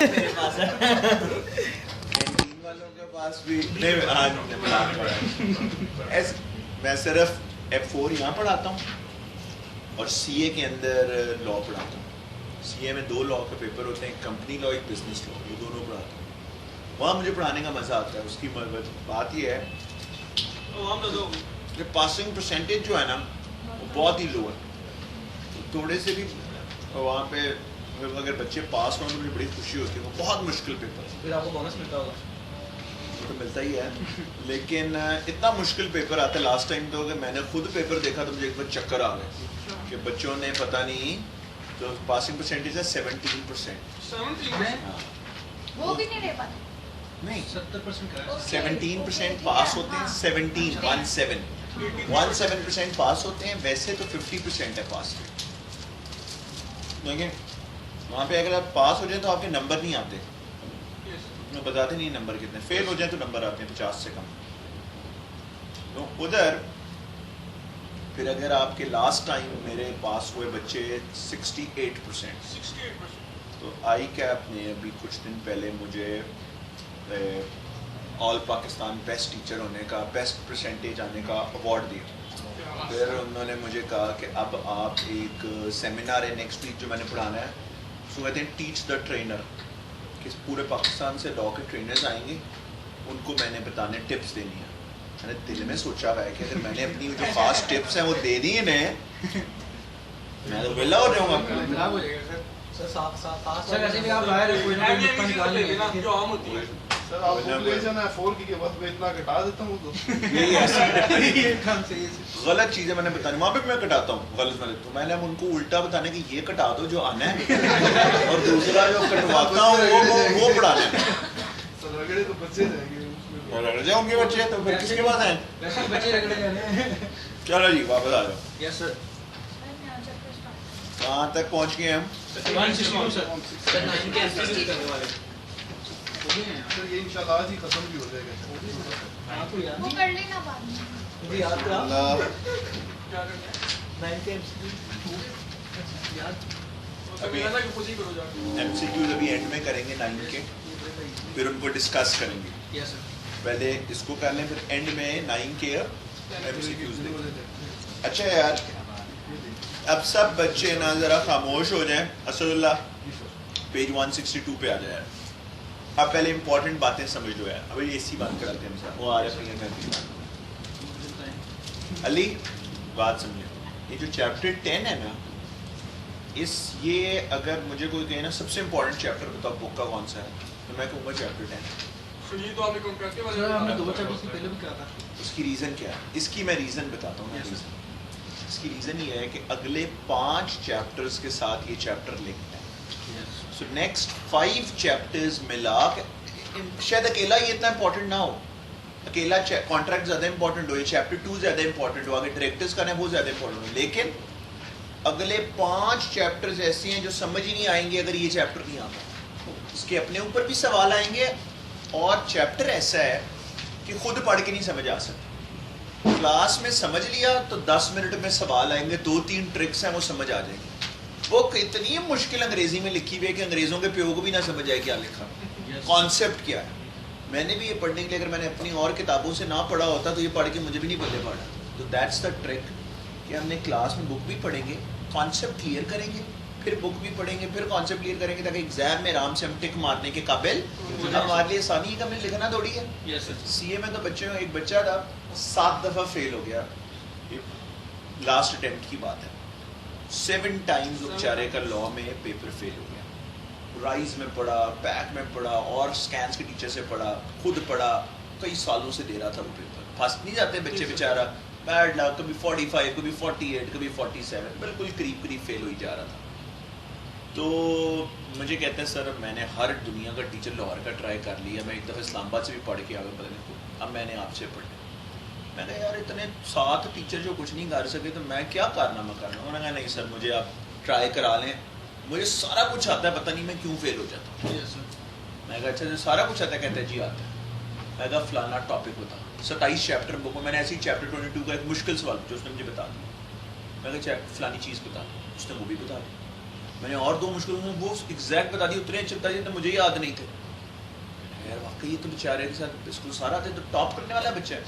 میرے پاس ہے کینٹین والوں کے پاس بھی میں صرف F4 یہاں پڑھاتا ہوں اور CA کے اندر لا پڑھاتا ہوں. CA میں 2 لا کے پیپر ہوتے ہیں, کمپنی لا, ایک بزنس لا, یہ دونوں پڑھاتا ہوں. وہاں مجھے پڑھانے کا مزہ آتا ہے. اس کی بات یہ ہے کہ پاسنگ پرسنٹیج جو ہے نا وہ بہت ہی لو ہے. تھوڑے سے بھی وہاں پہ اگر بچے پاس ہوں تو مجھے بڑی خوشی ہوتی ہے. وہ بہت مشکل پیپر ہے. پھر آپ کو بونس ملتا ہوگا. تو ملتا ہی ہے, لیکن اتنا مشکل پیپر آتا ہے. لاسٹ ٹائم تو کہ میں نے خود پیپر دیکھا تو مجھے ایک بار چکر آ گئے کہ بچوں نے پتہ نہیں, تو پاسنگ پرسنٹیج ہے 17%. وہ بھی نہیں لے پاتے. نہیں 70% 17% پاس ہوتے ہیں. 17% پاس ہوتے ہیں. ویسے تو 50% ہے پاس ریٹ, لیکن وہاں پہ اگر آپ پاس ہو جائیں تو آپ کے نمبر نہیں آتے, بتاتے نہیں نمبر کتنے. فیل ہو جائیں تو نمبر آتے ہیں 50 سے کم. تو ادھر پھر اگر آپ کے لاسٹ ٹائم میرے پاس ہوئے بچے 68%. تو آئی کیپ نے ابھی کچھ دن پہلے مجھے آل پاکستان بیسٹ ٹیچر ہونے کا, بیسٹ پرسنٹیج آنے کا ایوارڈ دیا. پھر انہوں نے مجھے کہا کہ اب آپ ایک سیمینار ہے نیکسٹ ویک جو میں نے پڑھانا ہے, اس کو کہتے ہیں ٹیچ دا ٹرینر, کہ پورے پاکستان سے لا کے ٹرینرز آئیں گے, ان کو میں نے بتانے ٹپس دینی ہے. میں نے دل میں سوچا ہوا ہے کہ اگر میں نے اپنی جو خاص ٹپس ہیں وہ دے دی ہیں میں تو ویلا ہو جاؤں گا. سر آپ پاپولیشن ہے 4 کی وقت میں اتنا گھٹا دیتا ہوں تو غلط چیزیں میں نے بتانی, وہاں پہ میں کٹاتا ہوں غلط. تو میں نے ان کو الٹا بتانے کہ یہ کٹا دو جو آنا ہے, اور دوسرا جو کٹواتا ہوں وہ پڑھانا ہے. سر رگڑے تو بچے رہیں گے, رگڑ جائیں ان کے بچے تو پھر کس کے پاس ہیں. چلو جی واپس آ جاؤ. یس سر. کہاں تک پہنچ گئے ہم؟ سر یہ انشاءاللہ آج ہی ختم بھی ہو جائے گا. وہ کر لینا بعد میں. ابھی MCQs ابھی اینڈ میں کریں گے 9 کے, پھر ان کو ڈسکس کریں گے. پہلے اس کو کر لیں, پھر اینڈ میں 9 کے MCQs دیں گے. اچھا یار, اب سب بچے نا ذرا خاموش ہو جائیں. اسد اللہ پیج 162 پہ آ جائے. اب پہلے امپورٹنٹ باتیں سمجھ لو یار. ابھی اسی بات کراتے ہیں وہ آ رہے ہیں. علی بات سمجھے, یہ جو چیپٹر 10 ہے نا, یہ اگر مجھے کوئی کہے نا سب سے امپورٹنٹ چیپٹر بتاؤ بک کا کون سا ہے, تو میں کہوں گا چیپٹر 10. اس کی ریزن کیا ہے؟ اس کی میں ریزن بتاتا ہوں. اس کی ریزن یہ ہے کہ اگلے 5 چیپٹرز کے ساتھ یہ چیپٹر لنکڈ ہے. سو نیکسٹ 5 چیپٹرز ملا کے, شاید اکیلا یہ اتنا امپورٹنٹ نہ ہو, اکیلا کانٹریکٹ زیادہ امپورٹنٹ ہو, یہ چیپٹر 2 زیادہ امپورٹنٹ ہو, آگے ڈائریکٹرز کرنا ہے وہ زیادہ امپورٹنٹ ہو, لیکن اگلے 5 چیپٹرز ایسے ہیں جو سمجھ ہی نہیں آئیں گے اگر یہ چیپٹر نہیں آتا. اس کے اپنے اوپر بھی سوال آئیں گے, اور چیپٹر ایسا ہے کہ خود پڑھ کے نہیں سمجھ آ سکتے. کلاس میں سمجھ لیا تو 10 منٹ میں سوال آئیں گے, 2-3 ٹرکس ہیں وہ سمجھ آ جائیں گے. وہ اتنی مشکل انگریزی میں لکھی ہوئی ہے کہ انگریزوں کے پیو کو بھی نہ سمجھ آئے کیا لکھا, کانسیپٹ کیا ہے. میں نے بھی یہ پڑھنے کے لیے اگر میں نے اپنی اور کتابوں سے نہ پڑھا ہوتا تو یہ پڑھ کے مجھے بھی نہیں پلے پڑا. تو دیٹس دا ٹرک کہ ہم نے کلاس میں بک بھی پڑھیں گے, کانسیپٹ کلیئر کریں گے, پھر بک بھی پڑھیں گے, پھر کانسیپٹ کلیئر کریں گے, تاکہ ایگزام میں آرام سے ہم ٹک مارنے کے قابل. ہمارے لیے آسانی ہے کہ ہمیں لکھنا تھوڑی ہے. CA میں تو بچے, ایک بچہ تھا 7 دفعہ فیل ہو گیا, لاسٹ اٹیمپٹ کی بات ہے. 7 ٹائمز بیچارے کا لا میں پیپر فیل ہو گیا. رائز میں پڑھا, پیک میں پڑھا, اور سکینس کے ٹیچر سے پڑھا, خود پڑھا, کئی سالوں سے دے رہا تھا وہ پیپر. پھنس نہیں جاتے بچے بیچارہ, بیڈ لک, کبھی 45, کبھی 48, کبھی 47, بالکل قریب فیل ہو ہی جا رہا تھا. تو مجھے کہتے ہیں سر میں نے ہر دنیا کا ٹیچر لاہور کا ٹرائی کر لیا, میں ایک دفعہ اسلام آباد سے بھی پڑھ کے آ گیا, پتہ نہیں اب میں نے آپ سے پڑھنا. میں نے یار اتنے 7 ٹیچر جو کچھ نہیں کر سکے تو میں کیا کارنامہ کرنا. انہوں نے کہا نہیں سر مجھے آپ ٹرائی کرا لیں, مجھے سارا کچھ آتا ہے, پتہ نہیں میں کیوں فیل ہو جاتا ہوں. میں کہا اچھا جو سارا کچھ آتا ہے, کہتا ہے جی آتا ہے. میں کہا فلانا ٹاپک بتا. 27 چیپٹر بک میں نے ایسی چیپٹر 22 کا ایک مشکل سوال جو اس نے مجھے بتا دیا. میں کہا فلانی چیز بتا, اس نے وہ بھی بتا دی. میں نے اور 2 مشکلوں میں وہ ایگزیکٹ بتا دی، اتنے اچھے بتا دیے مجھے یاد نہیں تھے. یار واقعی یہ تو بیچارے کے ساتھ اسکول سارا تھے تو ٹاپ کرنے والا بچہ ہے.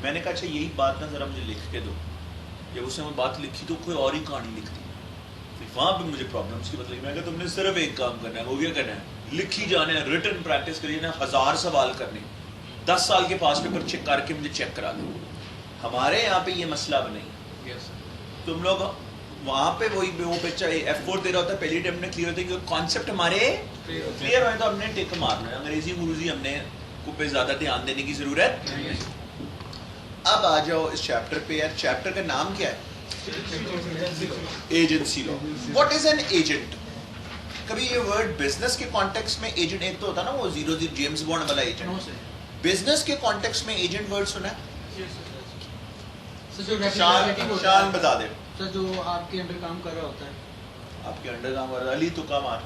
میں نے کہا اچھا یہی بات نا ذرا مجھے لکھ کے دو. جب اس نے وہ بات لکھی تو کوئی اور ہی کہانی لکھ دی. وہاں پہ مجھے پرابلمس کی مطلب میں کہا تم نے صرف ایک کام کرنا ہے، وہ کیا کرنا ہے؟ لکھی جانا ہے، ریٹن پریکٹس کریے نا، 1000 سوال کرنے، 10 سال کے پاس پیپر چیک کر کے مجھے چیک کرا دیں. ہمارے یہاں پہ یہ مسئلہ اب نہیں. تم لوگ وہاں پہ وہی وہ بچہ F4 دے رہا ہوتا ہے، پہلی اٹیمپٹ میں کلیئر ہوتا ہے کہ کانسیپٹ ہمارے کلیئر ہوئے تو ہم نے ٹک مارنا ہے. انگریزی مروزی ہم نے کو پہ زیادہ دھیان دینے کی ضرورت نہیں. اب آ جاؤ اس چیپٹر پہ. یار چیپٹر کا نام کیا ہے؟ Agency law. What is an agent? کبھی یہ ورڈ بزنس کے کانٹیکس میں ایجنٹ، ایک تو ہوتا نا وہ 00 جیمز بانڈ والا ایجنٹ، بزنس کے کانٹیکس میں ایجنٹ ورڈ سنا ہے؟ شان بتا دے. سر جو آپ کے انڈر کام کر رہا ہوتا ہے. آپ کے انڈر کام کر رہا علی تو کام آ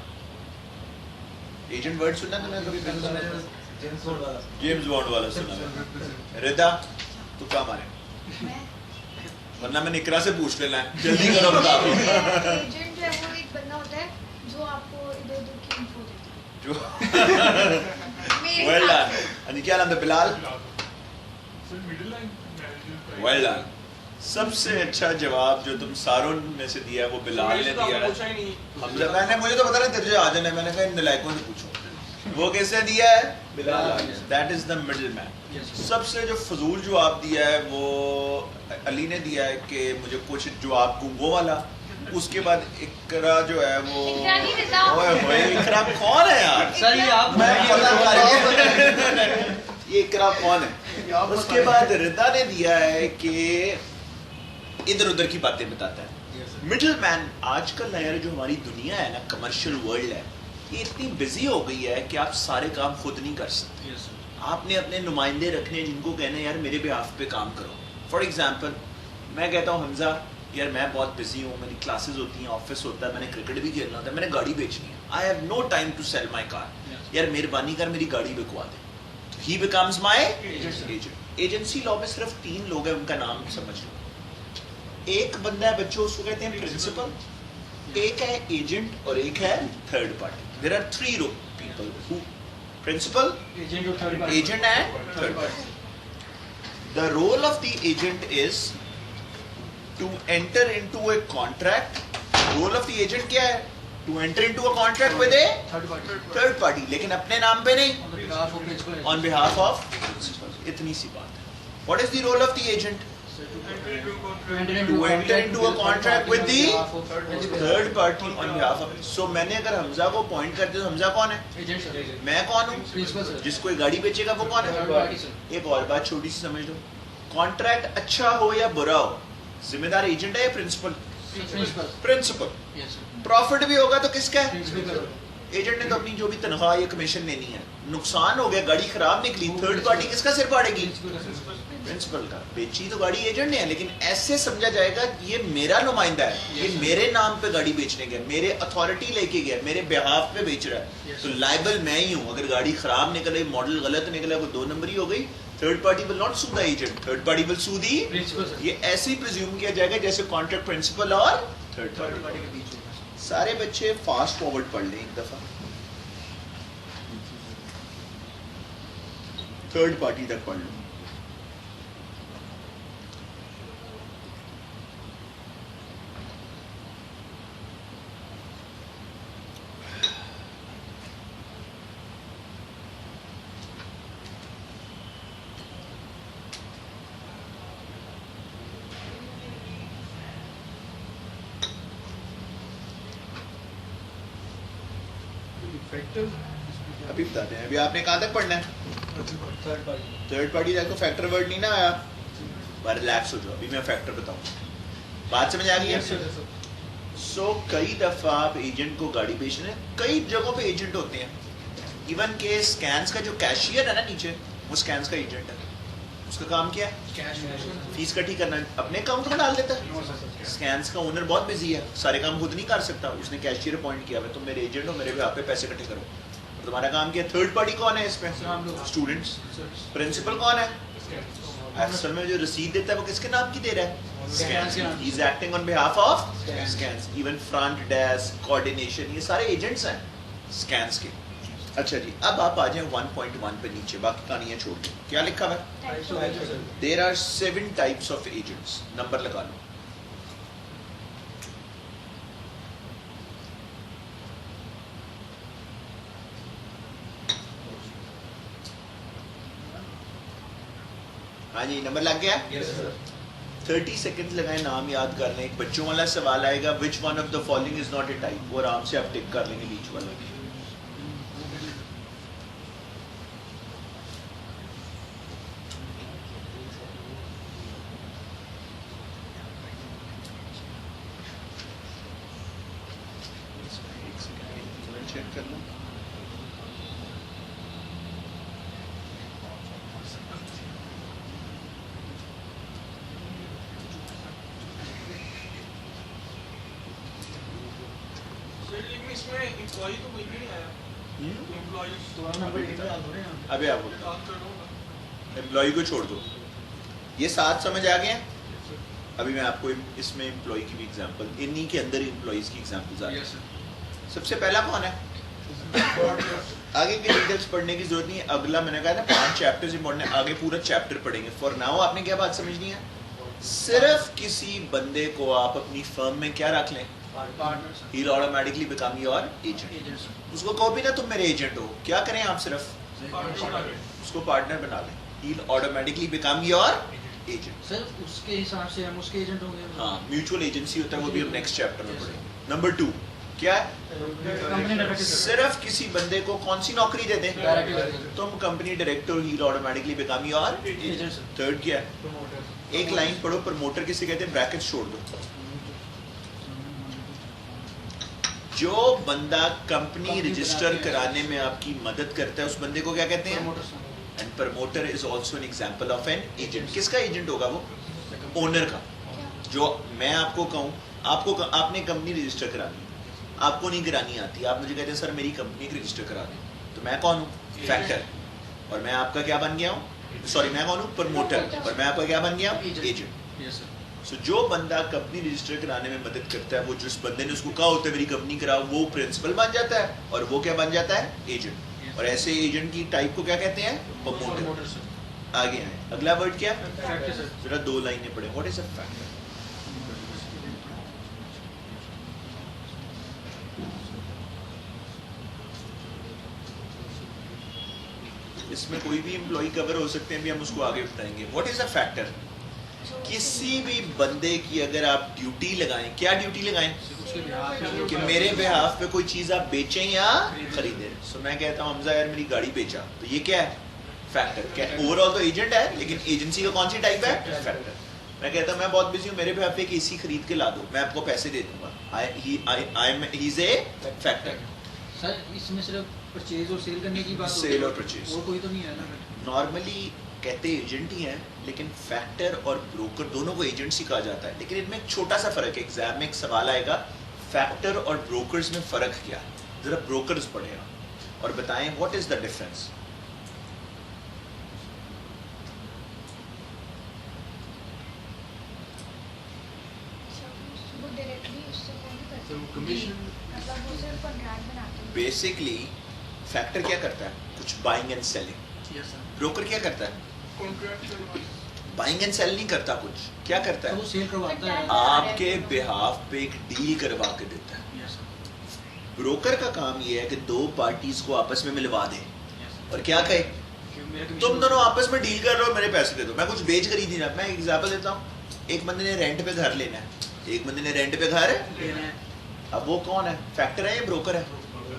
ایجنٹ ورڈ سنا تم نے کبھی؟ جیمز بانڈ والا سنا ہے. ردا تو کام آ رہے، ورنہ میں نکرا سے پوچھ لینا ہے، جلدی کرو بتا دو. ایجنٹ ہے وہ ایک بندہ ہوتا ہے جو آپ کو ادھر ادھر کی انفو دیتا ہے. Well done. کیا نام تھا؟ بلال. Well done. سب سے اچھا جواب جو تم ساروں میں سے دیا ہے وہ بلال نے دیا ہے. حمزہ میں نے مجھے تو پتا نہیں تجھے آ جانا ہے، میں نے کہا ان نلائکوں سے پوچھو. وہ کس نے دیا ہے؟ بلال. That is the middle man. سب سے جو فضول جواب دیا ہے وہ علی نے دیا ہے کہ مجھے کچھ جواب گنگو والا. اس کے بعد اقرا جو ہے وہ اقرا کون ہے یار؟ سر یہ آپ میں پتا کر یہ اقرا کون ہے. اس کے بعد ردا نے دیا ہے کہ ادھر ادھر کی باتیں بتاتا ہے. مڈل مین آج کل یار جو ہماری دنیا ہے نا، کمرشل ورلڈ ہے، یہ اتنی بزی ہو گئی ہے کہ آپ سارے کام خود نہیں کر سکتے. آپ نے اپنے نمائندے رکھنے جن کو کہنا ہے یار میرے بیہاف پہ کام کرو. فار ایگزامپل میں کہتا ہوں حمزہ یار میں بہت بزی ہوں، میری کلاسز ہوتی ہیں، آفس ہوتا ہے، میں نے کرکٹ بھی کھیلنا ہوتا ہے، میں نے گاڑی بیچنی ہے، I have no time to sell my car. یار مہربانی کر میری گاڑی بکوا دے. He becomes my agent. Agency law میں صرف 3 لوگ ہیں، ان کا نام سمجھ لو. ایک بندہ ہے بچوں، اس کو کہتے ہیں پرنسپل، ایک ہے ایجنٹ اور ایک ہے third party. There are 3 people who principal, agent and third party. The role of the agent is to enter into a contract. Role of the agent کیا ہے؟ To enter into a contract with a third party. لیکن اپنے نام پہ نہیں، on behalf of principal. اتنی سی بات ہے. What is the role of the agent? To enter into a contract with the third party on behalf of. So میں نے اگر حمزہ کو پوائنٹ کرتے تو حمزہ کون ہے؟ میں کون ہوں؟ جس کو گاڑی بیچے گا وہ کون ہے؟ ایک اور بات چھوٹی سی سمجھ لو، کانٹریکٹ اچھا ہو یا برا ہو، ذمہ دار ایجنٹ ہے یا پرنسپل؟ پرنسپل. پروفٹ بھی ہوگا تو کس کا ہے؟ ایجنٹ نے تو اپنی جو بھی تنخواہ یا کمیشن لینی ہے. نقصان ہو گیا، گاڑی خراب نکلی، تھرڈ پارٹی کس کا سر پاڑے گی؟ پرنسپل کا. بیچی تو گاڑی ایجنٹ نے ہے، لیکن ایسے سمجھا جائے گا یہ میرا نمائندہ ہے، یہ میرے نام پہ گاڑی بیچنے گیا، میرے اتھارٹی لے کے گیا، میرے بہاف پہ بیچ رہا ہے، تو لائبل میں ہی ہوں. اگر گاڑی خراب نکلے، ماڈل غلط نکلا، وہ 2 نمبری ہو گئی. Third party will not sue the agent, third party will sue the. یہ ایسے ہی پریزیوم کیا جائے گا جیسے کانٹریکٹ پرنسپل اور تھرڈ پارٹی. سارے بچے فاسٹ فارورڈ پڑھ لیں ایک دفعہ، تھرڈ پارٹی تک پڑھ لوں. ابھی بتاتے ہیں. ابھی آپ نے کہاں تک پڑھنا ہے؟ تھرڈ پارٹی تک. تو فیکٹر ورڈ نہیں نا آیا، پر ریلیکس ہو جاؤ، ابھی میں فیکٹر بتاؤں. بات سمجھ آ گئی ہے؟ سو کئی دفعہ آپ ایجنٹ کو گاڑی بیچنے، کئی جگہوں پہ ایجنٹ ہوتے ہیں. ایون کہ اسکینس کا جو کیشیئر ہے نا نیچے، وہ اسکینس کا ایجنٹ ہے. اس کا کام کیا ہے؟ فیس کٹھی کرنا. اپنے اکاؤنٹ میں ڈال دیتا ہے. اسکینس کا اونر بہت بزی ہے، سارے کام خود نہیں کر سکتا، اس نے کیشیئر اپوائنٹ کیا ہوا ہے، تم میرے ایجنٹ ہو، میرے بھی آپ پہ پیسے اکٹھے کرو. تمہارا کام کیا ہے؟ تھرڈ پارٹی کون ہے اس میں؟ اسٹوڈنٹس. پرنسپل کون ہے؟ اصل میں جو رسید دیتا ہے وہ کس کے نام کی دے رہا ہے؟ Scans کے نام he is acting on behalf of Scans. Even front desk coordination یہ سارے ایجنٹس ہیں اسکینس کے. اچھا جی اب آپ آ جائیں 1.1 پہ نیچے باقی کہانیاں چھوڑ دیں. کیا لکھا ہوا ہے؟ There are 7 types of agents. نمبر لگا لو. ہاں جی نمبر لگ گیا؟ 30 سیکنڈ لگائیں نام یاد کر لیں. ایک بچوں والا سوال آئے گا which one of the following is not a type. وہ آرام سے آپ ٹک کر لیں گے بیچ والا. چیک کر لوں. اس میں امپلائی تو کوئی بھی نہیں آیا. ابھی آپ امپلائی کو چھوڑ دو. یہ 7 سمجھ آ گئے ہیں. ابھی میں آپ کو اس میں امپلائی کی بھی ایگزامپل انہی کے اندر ہی امپلائیز کی ایگزامپلز آ رہی ہیں. سب سے پہلا کون ہے؟ آگے کے ڈیٹیلز پڑھنے کی ضرورت نہیں ہے. اگلا میں نے کہا نا 5 چیپٹرز امپورٹنٹ ہیں. آگے پورا چیپٹر پڑھیں گے. فار ناؤ آپ نے کیا بات سمجھنی ہے؟ صرف کسی بندے کو آپ اپنی فرم میں کیا رکھ لیں he'll automatically become your agent. اس کو کہو بھی نا تم میرے ایجنٹ ہو. کیا کریں آپ صرف اس کو پارٹنر بنا لیں. he'll automatically become your agent. سر اس کے حساب سے ہم اس کے ایجنٹ ہوں گے. ہاں میوچول ایجنسی ہوتا ہے وہ بھی ہم نیکسٹ چیپٹر میں پڑھیں گے. نمبر 2 کیا ہے؟ صرف کسی بندے کو کون سی نوکری دے دیں؟ تم company director. he'll automatically become your agent. Third کیا ہے؟ ایک لائن پڑھو. پروموٹر کسے کہتے ہیں؟ بریکٹ چھوڑ دو. جو بندہ کمپنی رجسٹر کرانے میں آپ کی مدد کرتا ہے اس بندے کو کیا کہتے ہیں؟ And promoter is also an example of an agent. کس کا ایجنٹ ہوگا وہ؟ اونر کا. جو میں آپ کو کہوں آپ نے کمپنی رجسٹر کرانی ہے, آپ کو نہیں کرانی آتی, آپ مجھے کہتے ہیں سر میری کمپنی کی رجسٹر کرا دیں, تو میں کون ہوں؟ فیکٹر. اور میں آپ کا کیا بن گیا ہوں؟ سوری میں کون ہوں؟ پروموٹر. اور میں آپ کا کیا بن گیا ہوں؟ ایجنٹ. سو جو بندہ کمپنی رجسٹر کرانے میں مدد کرتا ہے, وہ جس بندے نے اس کو کہا ہوتا ہے میری کمپنی کراؤ, وہ پرنسپل بن جاتا ہے, اور وہ کیا بن جاتا ہے؟ ایجنٹ. اور ایسے ایجنٹ کی ٹائپ کو کیا کہتے ہیں؟ پروموٹر. آگے آئیں, اگلا ورڈ کیا؟ ذرا 2 لائنیں پڑھیں. What is a factor? اس میں کوئی بھی امپلائی کور ہو سکتے ہیں, بھی ہم اس کو آگے بتائیں گے. What is a factor? کسی بھی بندے کی اگر آپ ڈیوٹی لگائیں, کیا ڈیوٹی لگائیں؟ کہ میرے بہاف پہ کوئی چیز آپ بیچیں یا خریدیں. سو میں کہتا ہوں حمزہ یار میری گاڑی بیچا, تو یہ کیا ہے؟ فیکٹر. اوور آل تو ایجنٹ ہے, لیکن ایجنسی کا کون سی ٹائپ ہے؟ فیکٹر. میں کہتا ہوں میں بہت بزی ہوں, میرے بہاف پہ ایک اے سی خرید کے لا دو, میں آپ کو پیسے دے دوں گا. ہی از اے فیکٹر. سر اس میں صرف پرچیز اور سیل کرنے کی بات ہوتی ہے, سیل اور پرچیز اور کوئی تو نہیں ہے نا. نارملی کہتے ایجنٹ ہی ہیں, لیکن فیکٹر اور بروکر دونوں کو ایجنٹس ہی کہا جاتا ہے. لیکن ان میں ایک چھوٹا سا فرق ہے. ایگزام میں ایک سوال آئے گا فیکٹر اور بروکرز میں فرق کیا ہے. ذرا بروکرز پڑھیں اور بتائیں what is the difference. Basically factor کیا کرتا ہے؟ کچھ بائنگ اینڈ سیلنگ. بروکر کیا کرتا ہے؟ بائنگ اینڈ سیل نہیں کرتا. کچھ کیا کرتا وہ ہے؟ سیل کرواتا ہے, آپ کے بہاف پہ ایک ڈیل کروا کے دیتا ہے. بروکر کا کام یہ ہے کہ 2 پارٹیز کو آپس میں ملوا دے اور کیا کہے تم دونوں آپس میں ڈیل کر رہے ہو, میرے پیسے دے دو, میں کچھ بیچ کر ہی نہیں رہا. میں ایگزامپل دیتا ہوں. ایک بندے نے رینٹ پہ گھر لینا ہے, ایک بندے نے رینٹ پہ گھر اب وہ کون ہے؟ فیکٹر ہے یا بروکر ہے؟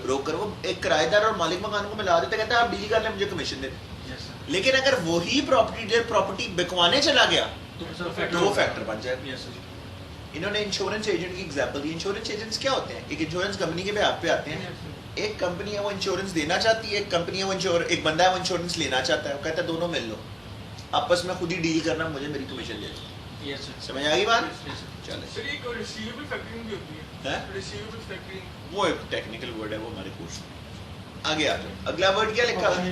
بروکر. وہ ایک کرایہ دار اور مالک مکان کو ملا دیتا ہے, کہتا ہے آپ ڈیل کر لیں, مجھے کمیشن دے دیں. لیکن اگر وہی پراپرٹی بکوانے چلا گیا تو وہ فیکٹر بن جائے. انہوں نے انشورنس ایجنٹ کی ایگزامپل دی. انشورنس ایجنٹس کیا ہوتے ہیں؟ ایک انشورنس کمپنی کے بہاف پہ آتے ہیں. ایک کمپنی ہے وہ انشورنس دینا چاہتی ہے, ایک کمپنی ہے وہ ایک بندہ ہے وہ انشورنس لینا چاہتا ہے. وہ کہتا ہے دونوں مل لو, آپس میں خود ہی ڈیل کرنا, مجھے میری کمیشن دے دو. سمجھ آ گئی بات؟ چلے وہ ایک ٹیکنیکل ورڈ ہے, وہ ہمارے کورس میں. آگے آ جاؤ. اگلا ورڈ کیا لکھا ہے؟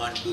1 2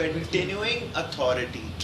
continuing authority.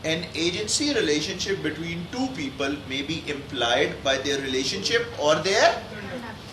An agency relationship between two people may be implied by their relationship or their.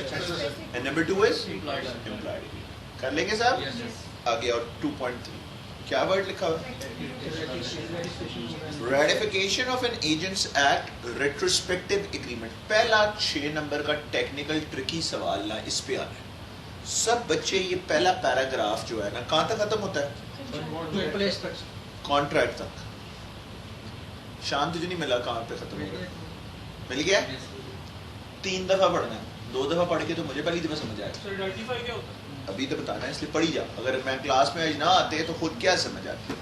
Express. and number 2 is Employed. implied. کر لیں گے صاحب؟ Yes, sir. آگے اور 2.3 کیا ورڈ لکھا ہوا؟ Ratification of an agents act retrospective agreement. پہلا 6 نمبر کا ٹیکنیکل ٹرکی سوال نا اس پہ آنا ہے. سب بچے یہ پہلا پیراگراف جو ہے نا کہاں تک ختم ہوتا ہے؟ کانٹریکٹ تک. شان تجھے نہیں ملا کہاں پہ ختم ہو گیا؟ مل گیا؟ 3 دفعہ پڑھنا ہے. 2 دفعہ پڑھ کے تو مجھے پہلی دفعہ سمجھ آئے. سر ریٹیفائی کیا ہوتا ہے؟ ابھی تو بتانا ہے اس لیے پڑھی جا. اگر میں کلاس میں آج نہ آتے تو خود کیا سمجھ آتی.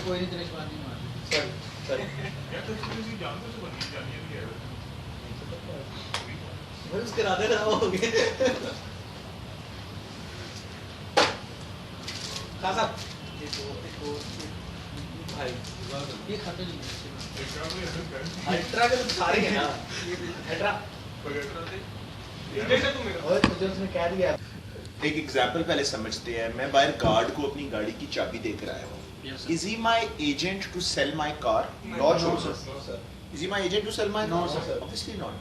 کوئی نہیں دنیش بات نہیں مار یہ ختم ایک ایگزامپل پہلے سمجھتے ہیں. میں باہر گارڈ کو اپنی گاڑی کی چابی دے کر آیا ہوں. Is he my agent to sell my car? Not sure. Is he my agent to sell my car? No, sir. Obviously not.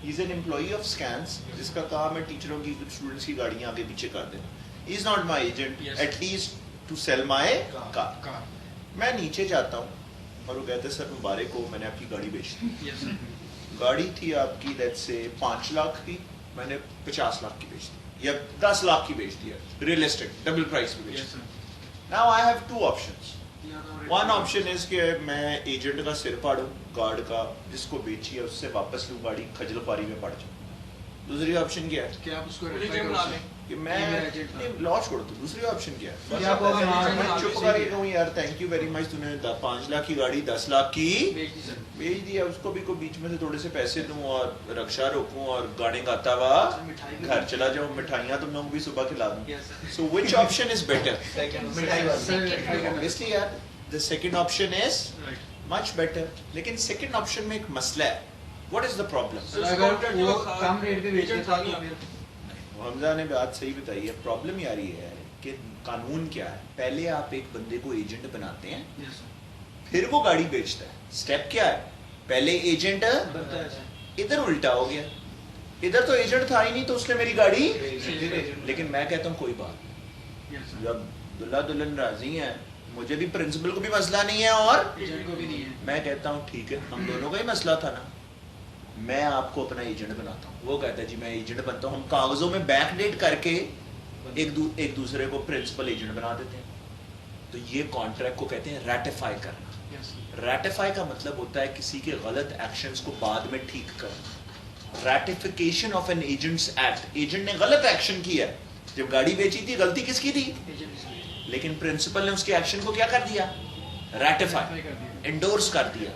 He's an employee of Scans جس کا کام ہے ٹیچروں کی اسٹوڈنٹس کی گاڑیاں آگے پیچھے کر دینا. He is not my agent. Yes. At least to sell my car. میں نیچے جاتا ہوں اور وہ کہتے ہیں سر مبارک ہو میں نے آپ کی گاڑی بیچ دی. گاڑی تھی آپ کی لیٹس سے 5 لاکھ کی, میں نے 50 لاکھ کی بیچ دی یا 10 لاکھ کی بیچ دیا. ریئلسٹک ڈبل پرائس پہ بیچ دی. Now I have 2 options. One option is کہ میں ایجنٹ کا سر پاڑوں گارڈ کا جس کو بیچی ہے اس سے واپس لوں گاڑی کھجل خواری میں پڑ جاؤں. دوسری آپشن کیا ہے کہ آپ اس کو کہ میں لا چھوڑ دوں. دوسری آپشن کیا ہے کیا آپ میں چپ کر کے کہوں یار تھینک یو ویری مچ, تو نے 5 لاکھ کی گاڑی 10 لاکھ کی بیچ دی. اس کو بھی کوئی بیچ میں سے تھوڑے سے پیسے دوں اور رکشا روکوں اور گانے گاتا ہوا گھر چلا جاؤں, مٹھائیاں تم لوگوں بھی صبح کھلا دوں. سو وچ آپشن از بیٹر؟ obviously یار the second option is much better. لیکن سیکنڈ آپشن میں ایک مسئلہ ہے. what is the problem? اگر وہ کم ریٹ پہ بیچ دیتا تو پھر حمزہ نے بات صحیح بتائی ہے. پرابلم یار یہ ہے کہ قانون کیا ہے, پہلے آپ ایک بندے کو ایجنٹ بناتے ہیں پھر وہ گاڑی بیچتا ہے. اسٹیپ کیا ہے, پہلے ایجنٹ, ادھر الٹا ہو گیا. ادھر تو ایجنٹ تھا ہی نہیں تو اس نے میری گاڑی. لیکن میں کہتا ہوں کوئی بات, جب دلہا دلہن راضی ہیں, مجھے بھی پرنسپل کو بھی مسئلہ نہیں ہے اور میں کہتا ہوں ٹھیک ہے ہم دونوں کا ہی مسئلہ تھا نا, میں آپ کو اپنا ایجنٹ بناتا ہوں. وہ کہتا ہے جی میں ایجنٹ بنتا ہوں. ہم کاغذوں میں بیک ڈیٹ کر کے ایک دوسرے کو پرنسپل ایجنٹ بنا دیتے ہیں. تو یہ کانٹریکٹ کو کہتے ہیں ریٹیفائی کرنا. ریٹیفائی کا مطلب ہوتا ہے کسی کے غلط ایکشنز کو بعد میں ٹھیک کرنا. Ratification of an agents act, agent نے غلط ایکشن کیا ہے, جب گاڑی بیچی تھی غلطی کس کی تھی, لیکن پرنسپل نے اس کے ایکشن کو کیا کر دیا, ریٹیفائی, انڈورس کر دیا,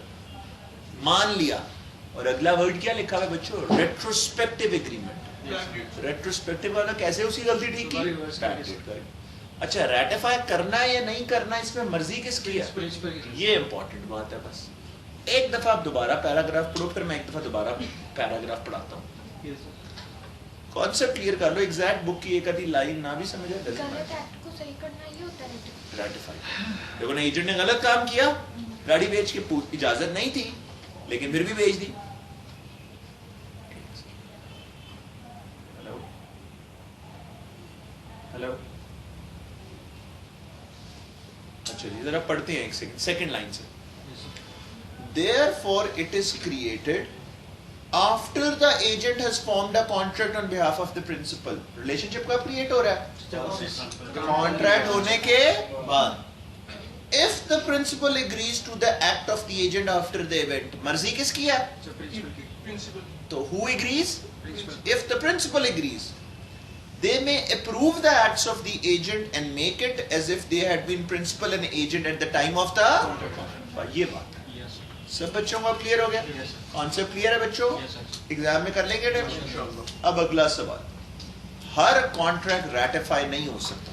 مان لیا. اور اگلا ورڈ کیا لکھا ہوا ہے بچوں, ریٹروسپیکٹو ایگریمنٹ. ریٹروسپیکٹو والا کیسے اسی غلطی ٹھیک کی. اچھا ریٹیفائی کرنا ہے یا نہیں کرنا اس میں مرضی کس کی ہے, یہ امپورٹنٹ بات ہے. بس ایک دفعہ آپ دوبارہ پیراگراف پڑھو, پھر میں ایک دفعہ دوبارہ پیراگراف پڑھاتا ہوں. کانسیپٹ کلیئر کر لو. ایگزیکٹ بک کی ایک آدھی لائن نہ بھی سمجھا غلط ایکٹ کو صحیح کرنا یہ ہوتا ہے ریٹیفائی. دیکھو نا ایجنٹ نے غلط کام کیا, گاڑی بیچ کے اجازت نہیں تھی لیکن پھر بھی بیچ دی. ہیلو اچھا جی ذرا پڑھتے ہیں ایک سیکنڈ لائن سے. Therefore it is created after the agent has formed a contract on behalf of the principal. Relationship کا create ہو رہا ہے contract ہونے کے بعد. If the principal agrees to the act of the agent after the event, مرضی کس کی ہے تو who agrees? If the principal agrees, they may approve the acts of the agent and make it as if they had been principal and agent at the time of the. یہ بات سب بچوں کو clear ہو گیا, concept clear ہے بچوں, exam میں کر لیں گے. اب اگلا سوال, ہر کانٹریکٹ ریٹیفائی نہیں ہو سکتا.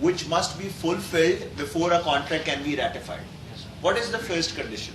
which must be fulfilled before a contract can be ratified. What is the first condition?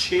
6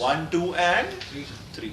1, 2 and 3.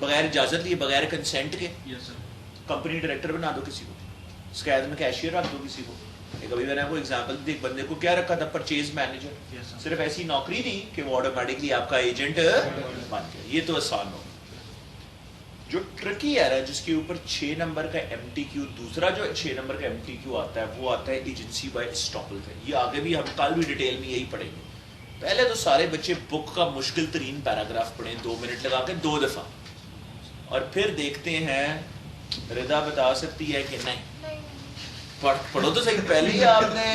بغیر اجازت لیے بغیر کنسینٹ کے یس سر کمپنی ڈائریکٹر بنا دو کسی کو, اس کے عہد میں کیشیئر رکھ دو کسی کو. ایک ابھی میں نے آپ کو ایگزامپل دی, ایک بندے کو کیا رکھا تھا, پرچیز مینیجر. Yes, sir. صرف ایسی نوکری نہیں کہ وہ آٹومیٹکلی آپ کا ایجنٹ بن گیا, یہ تو آسان ہو. جو ٹرکی ہے جس کے اوپر 6 نمبر کا ایم ٹی کیو, دوسرا جو 6 نمبر کا ایم ٹی کیو آتا ہے وہ آتا ہے ایجنسی بائی اسٹاپل کا. یہ آگے بھی ہم کل بھی ڈیٹیل میں یہی پڑھیں گے. پہلے تو سارے بچے بک کا مشکل ترین پیراگراف پڑھیں 2 منٹ لگا کے 2 دفعہ, اور پھر دیکھتے ہیں رضا بتا سکتی ہے کہ نہیں. پڑھو تو صحیح, پہلے ہی آپ نے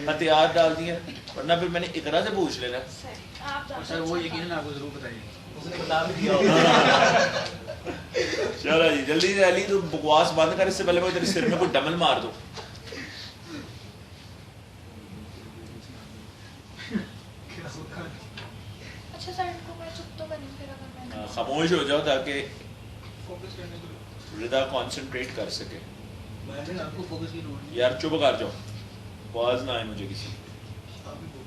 ہتھیار ڈال دیا, ورنہ پھر میں نے اقرا سے پوچھ لینا. اور سر وہ یقیناً آپ کو ضرور بتائیے. چلو جی جلدی سے علی تو بکواس بند کر, اس سے پہلے میں تیرے سر میں کوئی ڈمل مار دو. اچھا سر ان کو میں چپ تو کروں پھر اگر میں خاموش ہو جاؤ تاکہ فوکس کرنے کے لیے رضا کانسنٹریٹ کر سکے. آپ کو فوکس کی ضرورت نہیں. یار چپ کر جاؤ, آواز نہ آئے مجھے کسی. آپ بھی focus.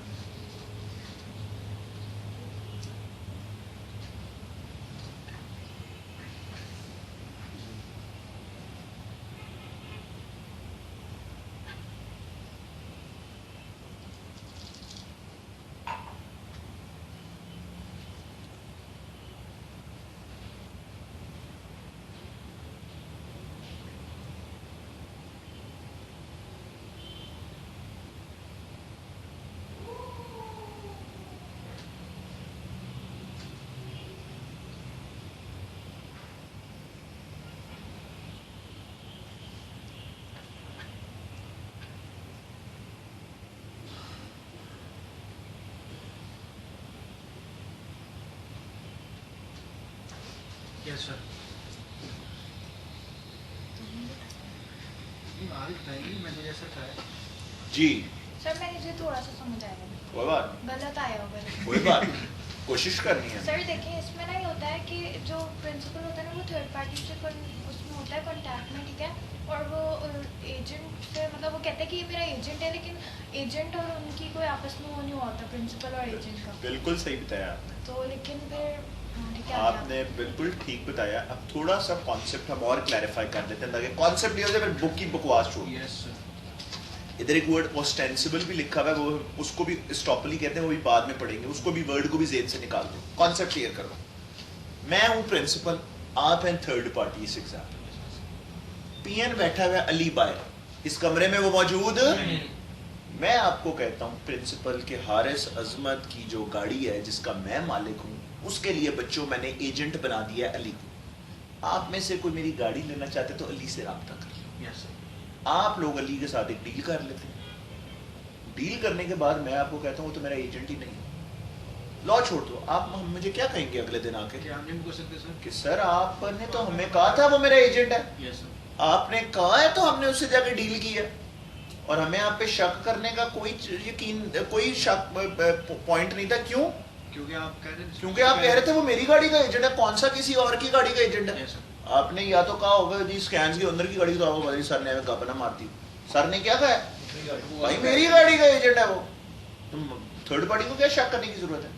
Yes, sir. آگے بتائیں گی, میں تو جیسا تھا. جی سر میں مجھے تھوڑا سا سمجھ آیا ہے, کوئی بات غلط آیا ہوگا. کوئی بات کوشش کرنی ہے. سر دیکھیں اس میں نا یہ ہوتا ہے کہ جو پرنسپل ہوتا ہے نا وہ تھرڈ پارٹی سے اس میں ہوتا ہے کانٹیکٹ میں, ٹھیک ہے, اور وہ ایجنٹ سے مطلب وہ کہتے ہیں کہ یہ میرا ایجنٹ ہے, لیکن ایجنٹ اور ان کی کوئی آپس میں وہ نہیں ہوتا پرنسپل اور ایجنٹ کا. بالکل صحیح بتایا آپ نے. تو لیکن پھر آپ نے بالکل ٹھیک بتایا. اب تھوڑا سا کانسیپٹ ہم اور کلیریفائی کر دیتے ہیں تاکہ کانسیپٹ یہ ہو جائے پھر بک کی بکواس چھوڑ. Yes, sir. ادھر ایک ورڈ اوسٹینسبل بھی لکھا ہوا ہے, وہ اس کو بھی اسٹاپلی کہتے ہیں, وہ بھی بعد میں پڑھیں گے. اس کو بھی ورڈ کو بھی ذہن سے نکال دو, کانسیپٹ کلیئر کرو. میں ہوں پرنسپل, آپ ہیں تھرڈ پارٹی. اس ایگزامپل پی این بیٹھا ہوا ہے علی باہر, اس کمرے میں وہ موجود. میں آپ کو کہتا ہوں پرنسپل کے حارث عظمت کی جو گاڑی ہے جس کا میں مالک ہوں, اس کے لیے بچوں میں نے ایجنٹ بنا دیا ہے علی کو. آپ میں سے کوئی میری گاڑی لینا چاہتے تو علی سے رابطہ کر لیں. Yes, sir. آپ لوگ علی کے ساتھ ایک ڈیل کر لیتے ہیں. ڈیل کرنے کے بعد میں آپ کو کہتا ہوں وہ تو میرا ایجنٹ ہی نہیں. لا چھوڑ دو, آپ مجھے کیا کہیں گے اگلے دن آ کے کیا ہم نہیں کر سکتے سر؟ کہ سر آپ نے تو ہمیں کہا تھا وہ میرا ایجنٹ ہے. Yes, sir. آپ نے کہا ہے تو ہم نے اس سے جا کے ڈیل کی ہے, اور ہمیں آپ پہ شک کرنے کا کوئی یقین کوئی شک پوائنٹ نہیں تھا. کیوں؟ کیونکہ آپ کہہ رہے تھے, کیونکہ آپ کہہ رہے تھے وہ میری گاڑی کا ایجنٹ ہے. کون سا کسی اور کی گاڑی کا ایجنٹ ہے؟ Yes, sir. آپ نے یا تو کہا ہوگا جی اسکینس کے اندر کی گاڑی تو آپ کو سر نے ہمیں گپ نہ مارتی. سر نے کیا کہا ہے بھائی میری گاڑی کا ایجنٹ ہے وہ, تم تھرڈ پارٹی کو کیا شک کرنے کی ضرورت ہے؟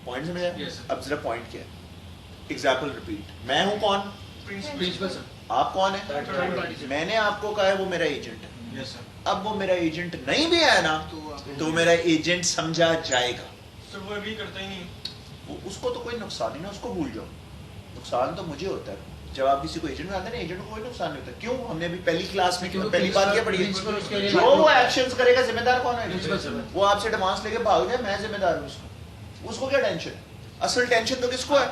پوائنٹ سمجھا؟ Yes, sir. اب ذرا پوائنٹ کیا ہے. ایگزامپل ریپیٹ, میں ہوں کون, پرنسپل سر. آپ کون ہیں, Third party سے. میں نے آپ کو کہا ہے وہ میرا ایجنٹ ہے. Yes, sir. اب وہ میرا ایجنٹ نہیں بھی ہے نا تو میرا ایجنٹ سمجھا جائے گا. سر وہ ابھی کرتا ہی نہیں. وہ اس کو تو کوئی نقصان نہیں نا, اس کو بھول جاؤ. نقصان تو مجھے ہوتا ہے جب آپ کسی کو ایجنٹ بناتے ہیں. ایجنٹ کو کوئی نقصان نہیں ہوتا. کیوں؟ ہم نے ابھی پہلی کلاس میں پہلی بات کیا پڑھی ہے, جو وہ ایکشنز کرے گا ذمہ دار کون ہے؟ وہ آپ سے ایڈوانس لے کے بھاگ جائے, میں ذمہ دار ہوں اس کو کیا ٹینشن؟ اصل ٹینشن تو کس کو ہے؟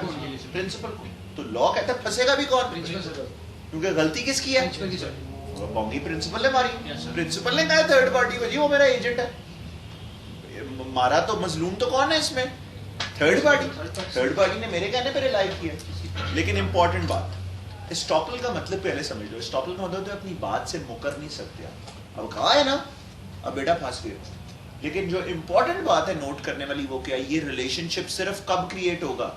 پرنسپل کو. تو لا کہتا ہے پھنسے گا بھی کون؟ کیونکہ غلطی کس کی ہے؟ بونگی پرنسپل نے ماری. پرنسپل نے کہا تھرڈ پارٹی کو جی وہ میرا ایجنٹ ہے. مارا تو مظلوم تو کون ہے اس میں؟ Third party. تھرڈ پارٹی نے میرے کہنے پہ ریلائی کیا. لیکن امپورٹنٹ بات, اسٹاپل کا مطلب پہلے سمجھ لو. اسٹاپل کا مطلب تو اپنی بات سے مکر نہیں سکتے آپ. اب کہا ہے نا, اب بیٹا پھنس گئے. لیکن جو امپورٹنٹ بات ہے نوٹ کرنے والی وہ کیا, یہ ریلیشن شپ صرف کب کریٹ ہوگا؟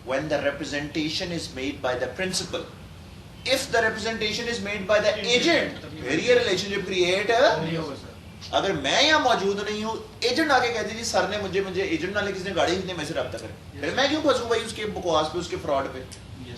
when the representation is made by the principal. If the representation is made by the agent, پھر یہ relationship create نہیں ہوگا. اگر میں یہاں موجود نہیں ہوں, ایجنٹ آگے کہتے جی سر نے مجھے ایجنٹ والے کس نے گاڑی کتنے میں سے رابطہ کرے, پھر میں کیوں پھنسوں بھائی اس کے بکواس پہ, اس کے فراڈ پہ؟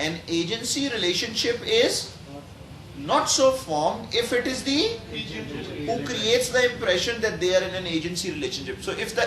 An agency relationship is not so formed if it is the who creates the impression that they are in an agency relationship. So if the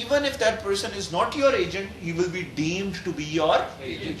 Even if that person is not your agent, he will be deemed to be your agent.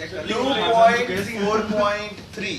2.4.3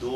2